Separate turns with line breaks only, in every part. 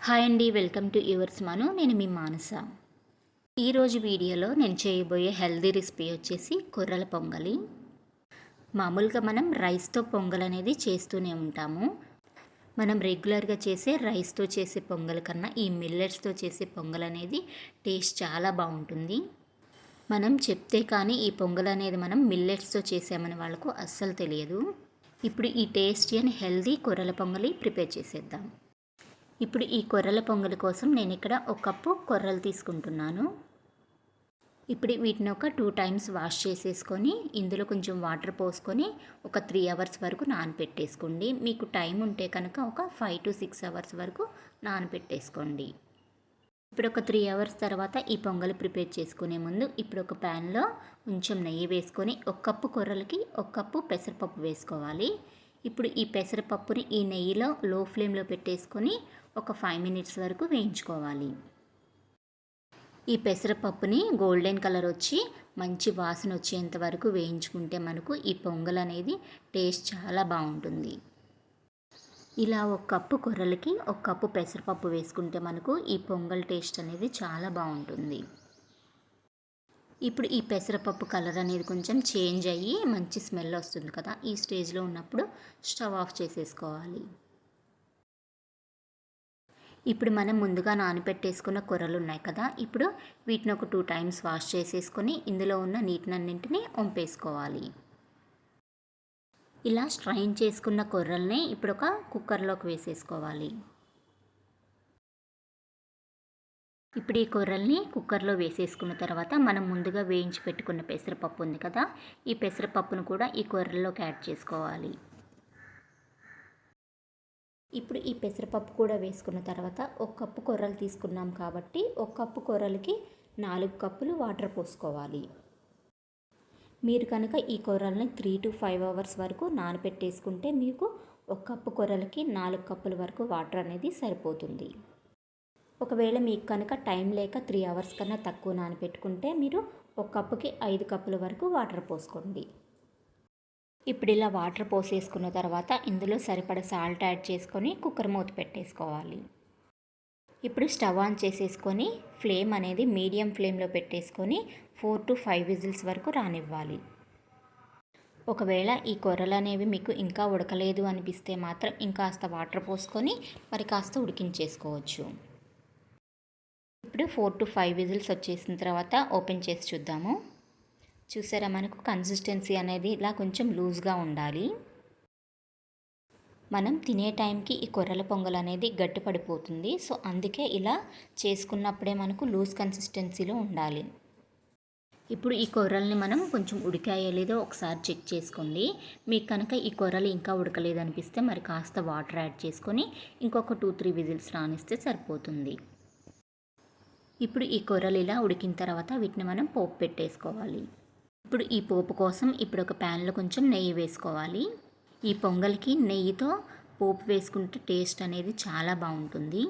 Hi అండి, welcome to yours మను. నేను మీ మానస. ఈరోజు వీడియోలో నేను చేయబోయే హెల్దీ రెసిపీ వచ్చేసి కొర్రల పొంగలి. మామూలుగా మనం రైస్తో పొంగల్ అనేది చేస్తూనే ఉంటాము. మనం రెగ్యులర్గా చేసే రైస్తో చేసే పొంగల్ కన్నా ఈ మిల్లెట్స్తో చేసే పొంగల్ అనేది టేస్ట్ చాలా బాగుంటుంది. మనం చెప్తే కానీ ఈ పొంగల్ అనేది మనం మిల్లెట్స్తో చేసామని వాళ్ళకు అస్సలు తెలియదు. ఇప్పుడు ఈ టేస్టీ అండ్ హెల్దీ కొర్రల పొంగలి ప్రిపేర్ చేసేద్దాం. ఇప్పుడు ఈ కొర్రల పొంగలి కోసం నేను ఇక్కడ ఒక కప్పు కొర్రలు తీసుకుంటున్నాను. ఇప్పుడు వీటిని ఒక 2 టైమ్స్ వాష్ చేసేసుకొని ఇందులో కొంచెం వాటర్ పోసుకొని ఒక 3 అవర్స్ వరకు నానబెట్టేసుకోండి. మీకు టైం ఉంటే కనుక ఒక 5 to 6 అవర్స్ వరకు నానబెట్టేసుకోండి. ఇప్పుడు ఒక 3 అవర్స్ తర్వాత ఈ పొంగలి ప్రిపేర్ చేసుకునే ముందు ఇప్పుడు ఒక ప్యాన్లో కొంచెం నెయ్యి వేసుకొని 1 కప్పు కొర్రలకి 1 కప్పు పెసరపప్పు వేసుకోవాలి. ఇప్పుడు ఈ పెసరపప్పుని ఈ నెయ్యిలో లో ఫ్లేమ్లో పెట్టేసుకొని ఒక 5 మినిట్స్ వరకు వేయించుకోవాలి. ఈ పెసరపప్పుని గోల్డెన్ కలర్ వచ్చి మంచి వాసన వచ్చేంత వరకు వేయించుకుంటే మనకు ఈ పొంగల్ అనేది టేస్ట్ చాలా బాగుంటుంది. ఇలా 1 కప్పు కొర్రలకి 1 కప్పు పెసరపప్పు వేసుకుంటే మనకు ఈ పొంగల్ టేస్ట్ అనేది చాలా బాగుంటుంది. ఇప్పుడు ఈ పెసరపప్పు కలర్ అనేది కొంచెం చేంజ్ అయ్యి మంచి స్మెల్ వస్తుంది కదా, ఈ స్టేజ్లో ఉన్నప్పుడు స్టవ్ ఆఫ్ చేసేసుకోవాలి. ఇప్పుడు మనం ముందుగా నానబెట్టేసుకున్న కొర్రలు ఉన్నాయి కదా, ఇప్పుడు వీటిని ఒక 2 టైమ్స్ వాష్ చేసేసుకొని ఇందులో ఉన్న నీటినన్నింటినీ వంపేసుకోవాలి. ఇలా స్ట్రైన్ చేసుకున్న కొర్రల్ని ఇప్పుడు ఒక కుక్కర్లోకి వేసేసుకోవాలి. ఇప్పుడు ఈ కొర్రల్ని కుక్కర్లో వేసేసుకున్న తర్వాత మనం ముందుగా వేయించి పెట్టుకున్న పెసరపప్పు ఉంది కదా, ఈ పెసరపప్పును కూడా ఈ కొర్రల్లోకి యాడ్ చేసుకోవాలి. ఇప్పుడు ఈ పెసరపప్పు కూడా వేసుకున్న తర్వాత 1 కప్పు కొర్రలు తీసుకున్నాం కాబట్టి 1 కప్పు కొర్రలకి 4 కప్పులు వాటర్ పోసుకోవాలి. మీరు కనుక ఈ కొర్రల్ని 3 to 5 అవర్స్ వరకు నానబెట్టేసుకుంటే మీకు 1 కప్పు కొర్రలకి 4 కప్పుల వరకు వాటర్ అనేది సరిపోతుంది. ఒకవేళ మీకు కనుక టైం లేక 3 అవర్స్ కన్నా తక్కువ నానబెట్టుకుంటే మీరు 1 కప్పుకి 5 కప్పుల వరకు వాటర్ పోసుకోండి. ఇప్పుడు ఇలా వాటర్ పోసేసుకున్న తర్వాత ఇందులో సరిపడా సాల్ట్ యాడ్ చేసుకొని కుక్కర్ మూత పెట్టేసుకోవాలి. ఇప్పుడు స్టవ్ ఆన్ చేసేసుకొని ఫ్లేమ్ అనేది మీడియం ఫ్లేమ్లో పెట్టేసుకొని 4 to 5 విజిల్స్ వరకు రానివ్వాలి. ఒకవేళ ఈ కొర్రలు అనేవి మీకు ఇంకా ఉడకలేదు అనిపిస్తే మాత్రం ఇంకాస్త వాటర్ పోసుకొని మరి కాస్త ఉడికించేసుకోవచ్చు. ఇప్పుడు 4 to 5 విజిల్స్ వచ్చేసిన తర్వాత ఓపెన్ చేసి చూద్దాము. చూసారా, మనకు కన్సిస్టెన్సీ అనేది ఇలా కొంచెం లూజ్గా ఉండాలి. మనం తినే టైంకి ఈ కొర్రల పొంగల్ అనేది గట్టి పడిపోతుంది. సో అందుకే ఇలా చేసుకున్నప్పుడే మనకు లూజ్ కన్సిస్టెన్సీలో ఉండాలి. ఇప్పుడు ఈ కొర్రల్ని మనం కొంచెం ఉడికాయో లేదో ఒకసారి చెక్ చేసుకోండి. మీకు కనుక ఈ కొర్రలు ఇంకా ఉడకలేదు అనిపిస్తే మరి కాస్త వాటర్ యాడ్ చేసుకొని ఇంకొక 2-3 విజిల్స్ రానిస్తే సరిపోతుంది. ఇప్పుడు ఈ కొర్రలు ఇలా ఉడికిన తర్వాత వీటిని మనం పోపు పెట్టేసుకోవాలి. ఇప్పుడు ఈ పోపు కోసం ఇప్పుడు ఒక ప్యాన్లో కొంచెం నెయ్యి వేసుకోవాలి. ఈ పొంగల్కి నెయ్యితో పోపు వేసుకుంటే టేస్ట్ అనేది చాలా బాగుంటుంది.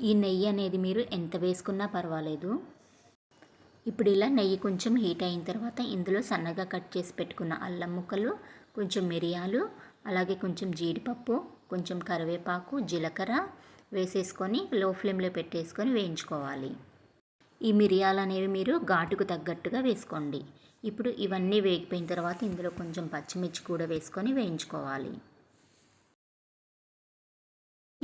ఈ నెయ్యి అనేది మీరు ఎంత వేసుకున్నా పర్వాలేదు. ఇప్పుడు ఇలా నెయ్యి కొంచెం హీట్ అయిన తర్వాత ఇందులో సన్నగా కట్ చేసి పెట్టుకున్న అల్లం ముక్కలు, కొంచెం మిరియాలు, అలాగే కొంచెం జీడిపప్పు, కొంచెం కరివేపాకు, జీలకర్ర వేసేసుకొని లో ఫ్లేమ్లో పెట్టేసుకొని వేయించుకోవాలి. ఈ మిరియాలు అనేవి మీరు ఘాటుకు తగ్గట్టుగా వేసుకోండి. ఇప్పుడు ఇవన్నీ వేగిపోయిన తర్వాత ఇందులో కొంచెం పచ్చిమిర్చి కూడా వేసుకొని వేయించుకోవాలి.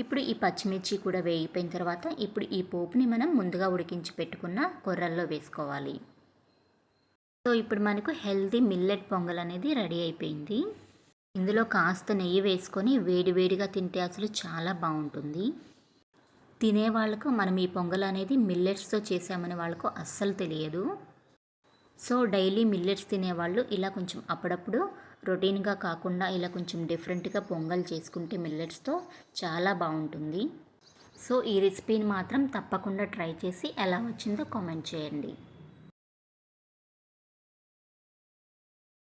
ఇప్పుడు ఈ పచ్చిమిర్చి కూడా వేగిపోయిన తర్వాత ఇప్పుడు ఈ పోపుని మనం ముందుగా ఉడికించి పెట్టుకున్న కొర్రల్లో వేసుకోవాలి. సో ఇప్పుడు మనకు హెల్తీ మిల్లెట్ పొంగల్ అనేది రెడీ అయిపోయింది. ఇందులో కాస్త నెయ్యి వేసుకొని వేడివేడిగా తింటే అసలు చాలా బాగుంటుంది. తినేవాళ్ళకు మనం ఈ పొంగల్ అనేది మిల్లెట్స్తో చేసామని వాళ్ళకు అస్సలు తెలియదు. సో డైలీ మిల్లెట్స్ తినేవాళ్ళు ఇలా కొంచెం అప్పుడప్పుడు రొటీన్గా కాకుండా ఇలా కొంచెం డిఫరెంట్గా పొంగల్ చేసుకుంటే మిల్లెట్స్తో చాలా బాగుంటుంది. సో ఈ రెసిపీని మాత్రం తప్పకుండా ట్రై చేసి ఎలా వచ్చిందో కామెంట్ చేయండి.